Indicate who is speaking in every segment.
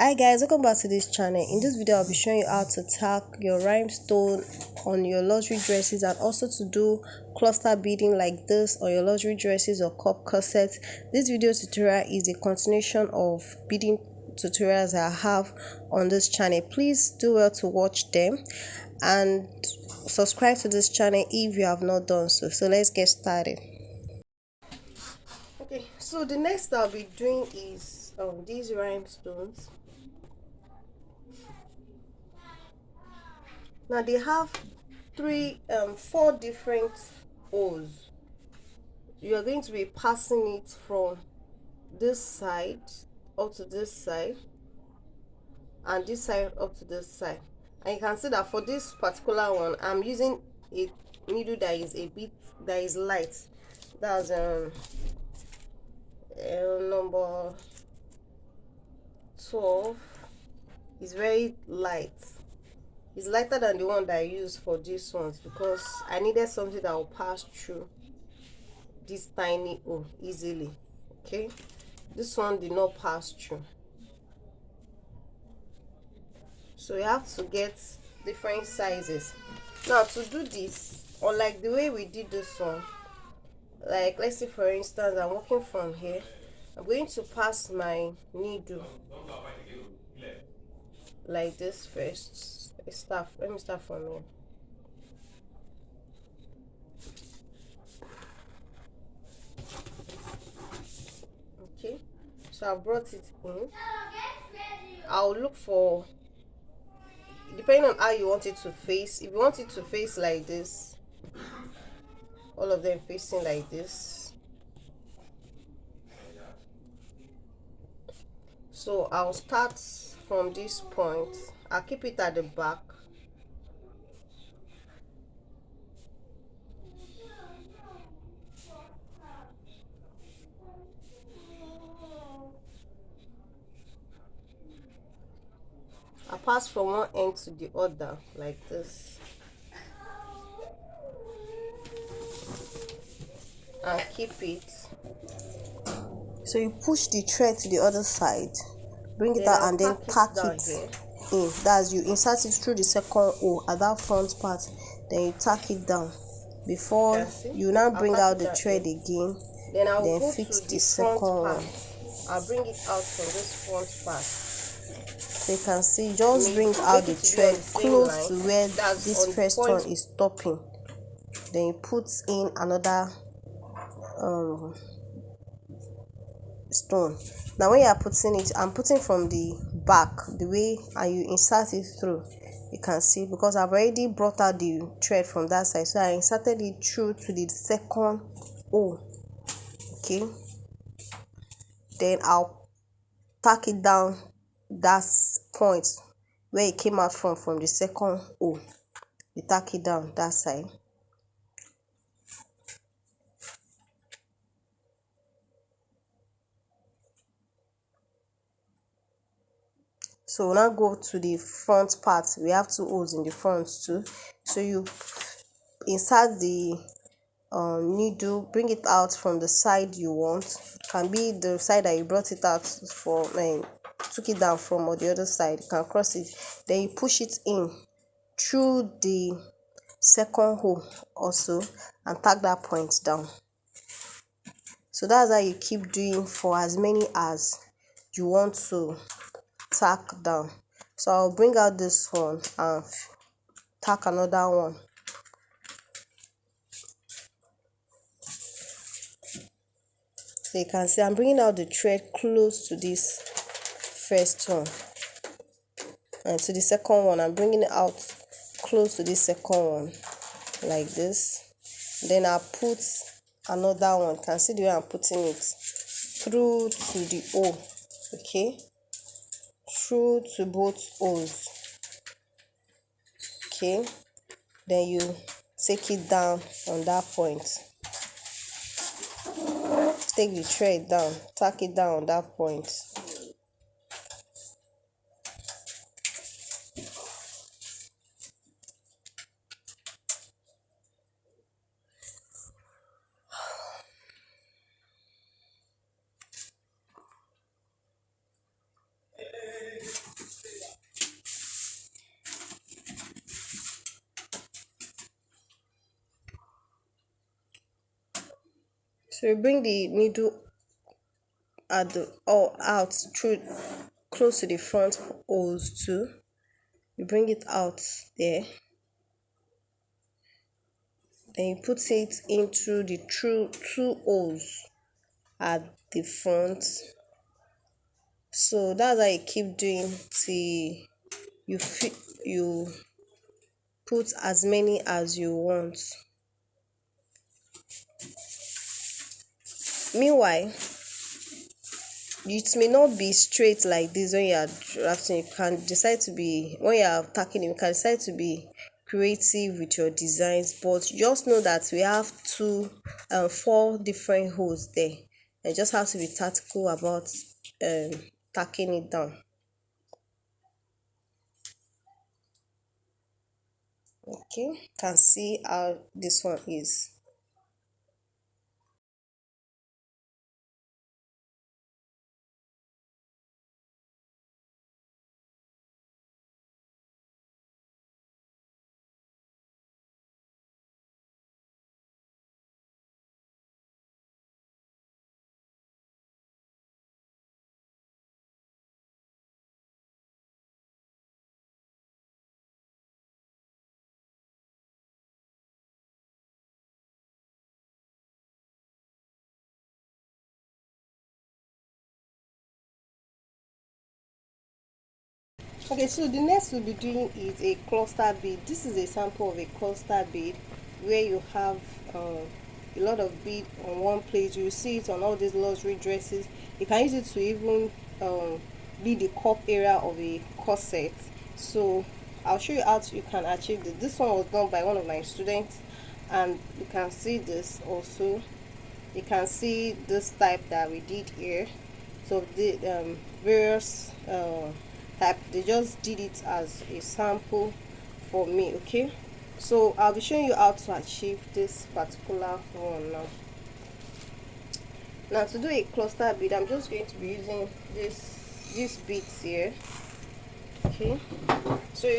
Speaker 1: Hi guys, welcome back to this channel. In this video I'll be showing you how to tack your rhinestone on your luxury dresses and also to do cluster beading like this on your luxury dresses or cup corsets. This video tutorial is a continuation of beading tutorials I have on this channel. Please do well to watch them and subscribe to this channel if you have not done so. So let's get started. Okay, so the next I'll be doing is these rhinestones. Now they have four different O's. You are going to be passing it from this side up to this side and this side up to this side, and you can see that for this particular one I'm using a needle that is a bit light. That's number 12. It's very light. It's lighter than the one that I used for these ones because I needed something that will pass through this tiny O easily. Okay, this one did not pass through, so you have to get different sizes. Now to do this, unlike the way we did this one, like let's say for instance I'm working from here, I'm going to pass my needle like this first. Let me start from here. Okay, so I brought it in. I'll look for, depending on how you want it to face. If you want it to face like this, all of them facing like this, so I'll start from this point. I'll keep it at the back. I pass from one end to the other like this and keep it. So you push the thread to the other side, bring it out, and then tack it in. That's, you insert it through the second O at that front part, then you tack it down before you now bring out the thread again, then fix the second one. I'll bring it out from this front part. So you can see, just bring out the thread close to where this first one is stopping, then you put in another stone. Now when you are putting it, I'm putting from the back the way, and you insert it through. You can see, because I've already brought out the thread from that side, so I inserted it through to the second O. Okay, then I'll tack it down that point where it came out from the second O. You tack it down that side. So we'll now go to the front part. We have two O's in the front too. So you insert the needle, bring it out from the side you want. Can be the side that you brought it out for, took it down from, or the other side. You can cross it. Then you push it in through the second hole also and tack that point down. So that's how you keep doing for as many as you want to tack down. So I'll bring out this one and tack another one. So you can see I'm bringing out the thread close to this first one, and to the second one I'm bringing it out close to this second one like this. Then I'll put another one. You can see the way I'm putting it through to the O. Okay, through to both O's. Okay, then you take it down on that point. Take the thread down, tack it down on that point. So you bring the needle at the or out through close to the front holes too. You bring it out there, then you put it into the true two holes at the front. So that's how you keep doing till you fit you put as many as you want. Meanwhile, it may not be straight like this when you are drafting. You can decide to be, when you are tacking, you can decide to be creative with your designs, but just know that we have four different holes there, and just have to be tactical about um tacking it down. Okay, can see how this one is. Okay, so the next we'll be doing is a cluster bead. This is a sample of a cluster bead where you have a lot of bead on one place. You see it on all these luxury dresses. You can use it to even be the cup area of a corset. So I'll show you how you can achieve this. This one was done by one of my students, and you can see this also. You can see this type that we did here. So the various type, they just did it as a sample for me. Okay, so I'll be showing you how to achieve this particular one now. Now to do a cluster bead, I'm just going to be using these beads here. Okay, so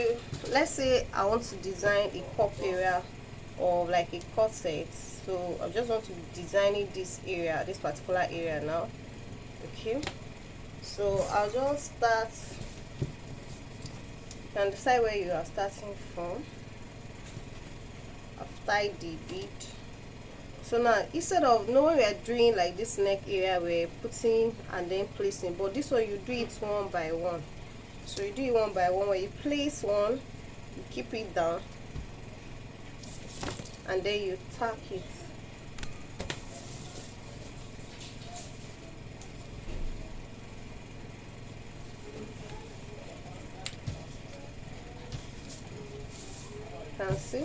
Speaker 1: let's say I want to design a cup area or like a corset. So I just want to be designing this area, this particular area now. Okay, so I'll just start. You can decide where you are starting from. I've tied the bead. So now, instead of, when we are doing like this neck area, we're putting and then placing, but this one you do it one by one. So you do it one by one. When you place one, you keep it down, and then you tack it. You can see.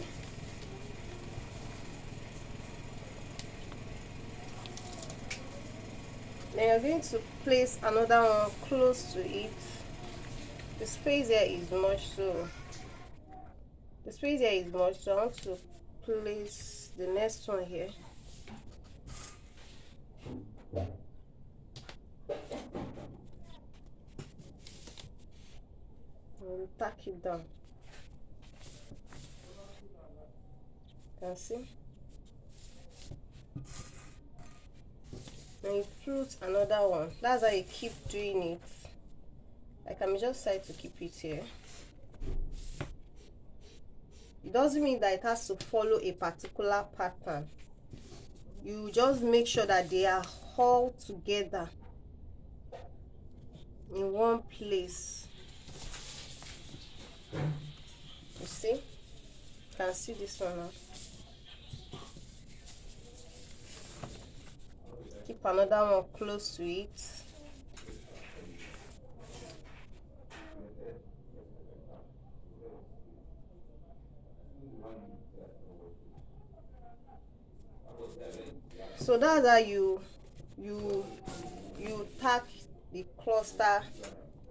Speaker 1: Then you're going to place another one close to it. The space here is much, so I want to place the next one here. And tack it down. You can see. Then you put another one. That's how you keep doing it. I can just decide to keep it here. It doesn't mean that it has to follow a particular pattern. You just make sure that they are all together in one place. You see? You can see this one now. Keep another one close to it. So that's how you tack the cluster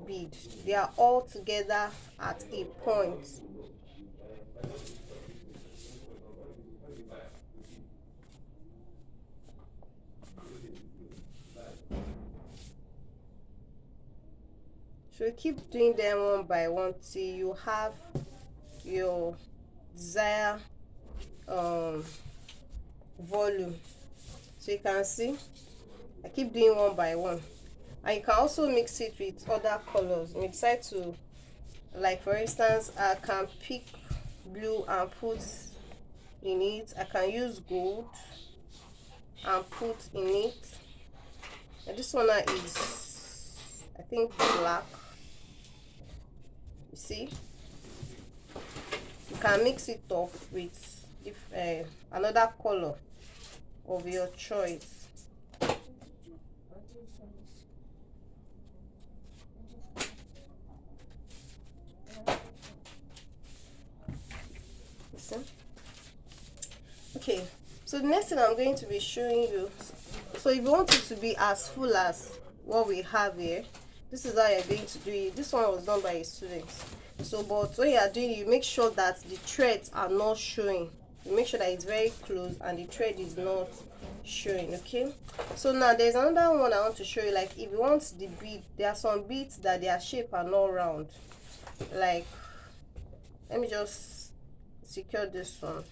Speaker 1: bead. They are all together at a point. So you keep doing them one by one till you have your desired volume. So you can see I keep doing one by one, and you can also mix it with other colors. You decide to, like for instance, I can pick blue and put in it. I can use gold and put in it. And this one is, I think, black. You see, you can mix it up with another color of your choice. You see? Okay, so the next thing I'm going to be showing you, so if you want it to be as full as what we have here, this is how you're going to do it. This one was done by a student. So but when you are doing it, you make sure that the threads are not showing. You make sure that it's very close and the thread is not showing. Okay, so now there's another one I want to show you. Like if you want the bead, there are some beads that their shape are not round. Like, let me just secure this one.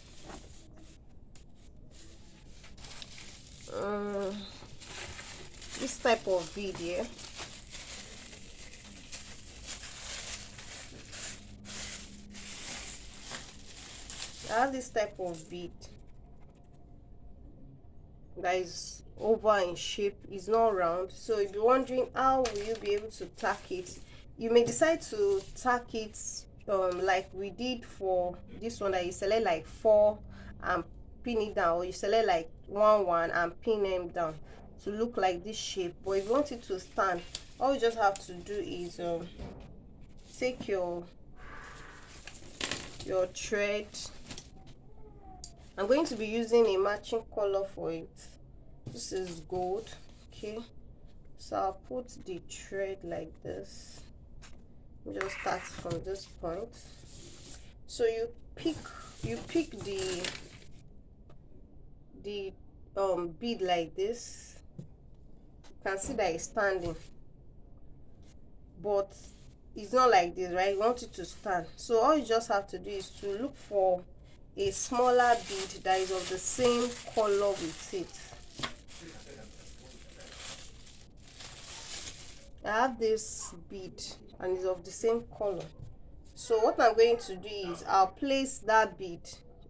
Speaker 1: This type of bead here, I have this type of bead that is oval in shape, is not round. So if you're wondering how will you be able to tack it, you may decide to tack it like we did for this one, that you select like 4 and pin it down, or you select like 1 and pin them down to look like this shape. But if you want it to stand, all you just have to do is take your thread. I'm going to be using a matching color for it. This is gold. Okay, so I'll put the thread like this. Just start from this point. So you pick the bead like this. You can see that it's standing, but it's not like this, right? You want it to stand. So all you just have to do is to look for a smaller bead that is of the same color with it. I have this bead and it's of the same color. So what I'm going to do is I'll place that bead,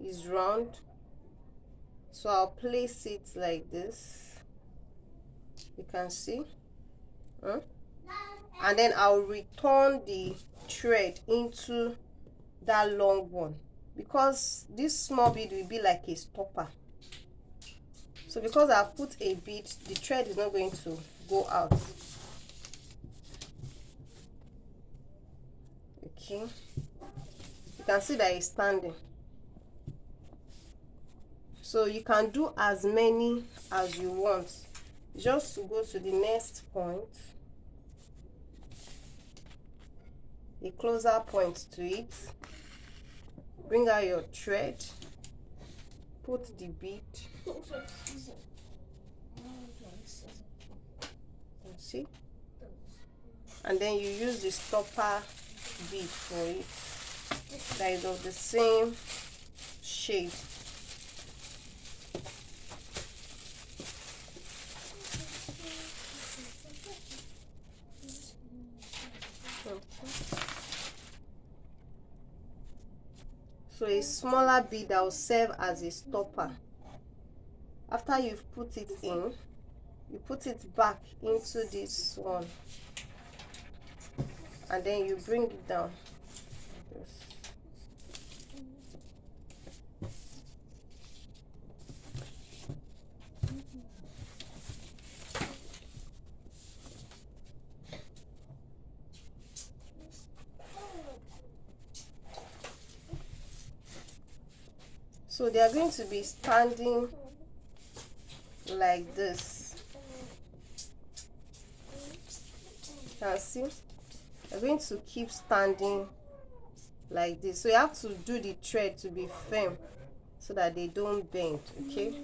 Speaker 1: is round, so I'll place it like this. You can see, and then I'll return the thread into that long one, because this small bead will be like a stopper. So because I've put a bead, the thread is not going to go out. Okay, you can see that it's standing. So you can do as many as you want. Just to go to the next point, a closer point to it, bring out your thread, put the bead, see, and then you use the stopper bead for it that is of the same shade. So a smaller bead that will serve as a stopper. After you've put it in, you put it back into this one, and then you bring it down. So they are going to be standing like this. You can see they're going to keep standing like this. So you have to do the thread to be firm so that they don't bend. Okay,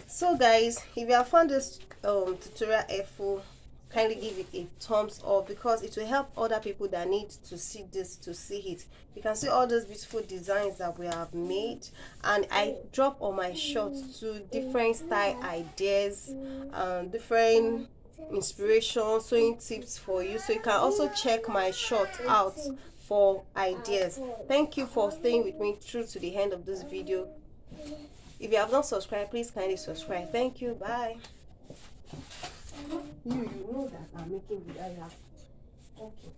Speaker 1: so guys, if you have found this tutorial helpful, kindly give it a thumbs up, because it will help other people that need to see this to see it. You can see all those beautiful designs that we have made, and I drop on my shorts to different style ideas, different inspiration sewing tips for you, so you can also check my short out for ideas. Thank you for staying with me through to the end of this video. If you have not subscribed, please kindly subscribe. Thank you. Bye. You know that I'm making video. Okay.